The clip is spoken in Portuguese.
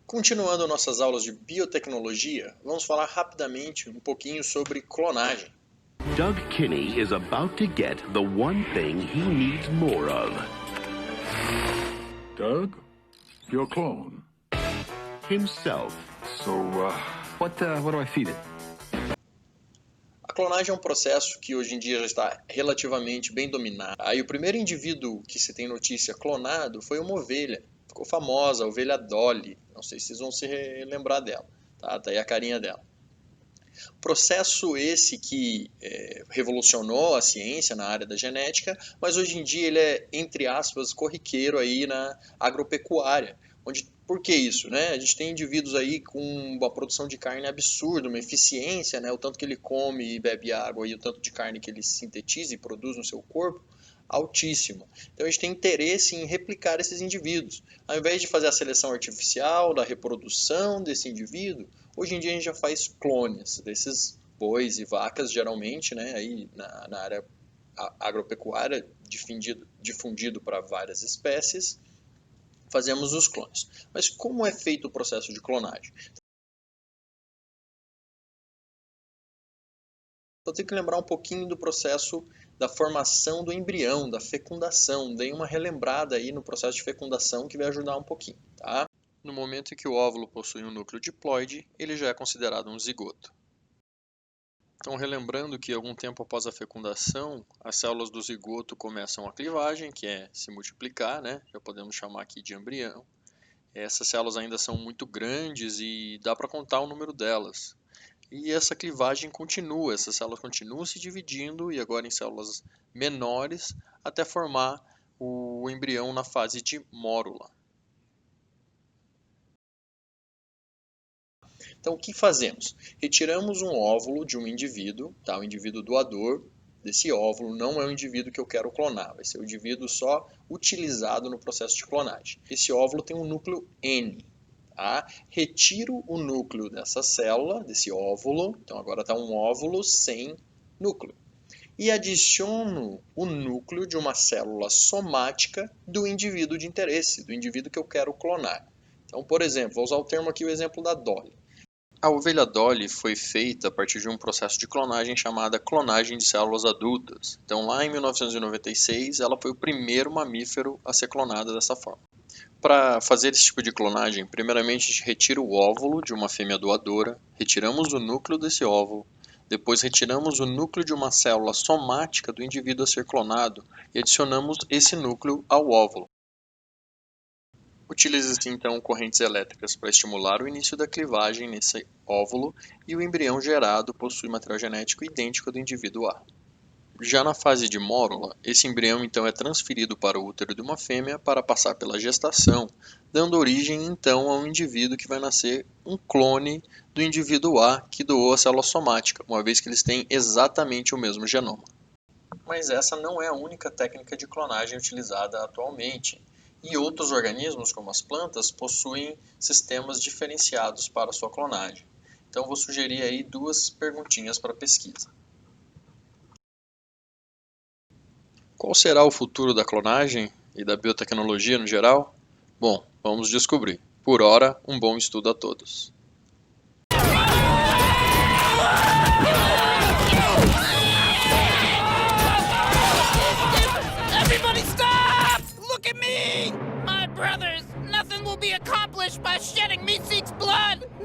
Continuando nossas aulas de biotecnologia, vamos falar rapidamente um pouquinho sobre clonagem. Doug Kinney is about to get the one thing he needs more of. Doug, your clone. Himself. So, what do I feed it? A clonagem é um processo que hoje em dia já está relativamente bem dominado. Aí o primeiro indivíduo que se tem notícia clonado foi uma ovelha. Ficou famosa, a ovelha Dolly. Não sei se vocês vão se lembrar dela. Tá aí a carinha dela. Processo esse que revolucionou a ciência na área da genética, mas hoje em dia ele é, entre aspas, corriqueiro aí na agropecuária. Por que isso? Né? A gente tem indivíduos aí com uma produção de carne absurda, uma eficiência, né? O tanto que ele come e bebe água e o tanto de carne que ele sintetiza e produz no seu corpo, altíssimo. Então a gente tem interesse em replicar esses indivíduos. Ao invés de fazer a seleção artificial, da reprodução desse indivíduo, hoje em dia a gente já faz clones desses bois e vacas, geralmente, né? Aí na área agropecuária, difundido para várias espécies, fazemos os clones. Mas como é feito o processo de clonagem? Eu tenho que lembrar um pouquinho do processo da formação do embrião, da fecundação. Dei uma relembrada aí no processo de fecundação que vai ajudar um pouquinho. Tá? No momento em que o óvulo possui um núcleo diploide, ele já é considerado um zigoto. Então, relembrando que algum tempo após a fecundação, as células do zigoto começam a clivagem, que é se multiplicar, né? Já podemos chamar aqui de embrião. Essas células ainda são muito grandes e dá para contar o número delas. E essa clivagem continua, essas células continuam se dividindo e agora em células menores até formar o embrião na fase de mórula. Então, o que fazemos? Retiramos um óvulo de um indivíduo, tá? O indivíduo doador desse óvulo não é o indivíduo que eu quero clonar, vai ser o indivíduo só utilizado no processo de clonagem. Esse óvulo tem um núcleo N. Tá? Retiro o núcleo dessa célula, desse óvulo, então agora está um óvulo sem núcleo. E adiciono o núcleo de uma célula somática do indivíduo de interesse, do indivíduo que eu quero clonar. Então, por exemplo, vou usar o termo aqui, o exemplo da Dolly. A ovelha Dolly foi feita a partir de um processo de clonagem chamada clonagem de células adultas. Então, lá em 1996, ela foi o primeiro mamífero a ser clonado dessa forma. Para fazer esse tipo de clonagem, primeiramente a gente retira o óvulo de uma fêmea doadora, retiramos o núcleo desse óvulo, depois retiramos o núcleo de uma célula somática do indivíduo a ser clonado e adicionamos esse núcleo ao óvulo. Utiliza-se então correntes elétricas para estimular o início da clivagem nesse óvulo e o embrião gerado possui material genético idêntico ao do indivíduo A. Já na fase de mórula, esse embrião então é transferido para o útero de uma fêmea para passar pela gestação, dando origem então a um indivíduo que vai nascer um clone do indivíduo A que doou a célula somática, uma vez que eles têm exatamente o mesmo genoma. Mas essa não é a única técnica de clonagem utilizada atualmente. E outros organismos, como as plantas, possuem sistemas diferenciados para sua clonagem. Então vou sugerir aí duas perguntinhas para pesquisa. Qual será o futuro da clonagem e da biotecnologia no geral? Bom, vamos descobrir. Por hora, um bom estudo a todos. Everybody stop! Look at me! My brothers, nothing will be accomplished by shedding meat-seeks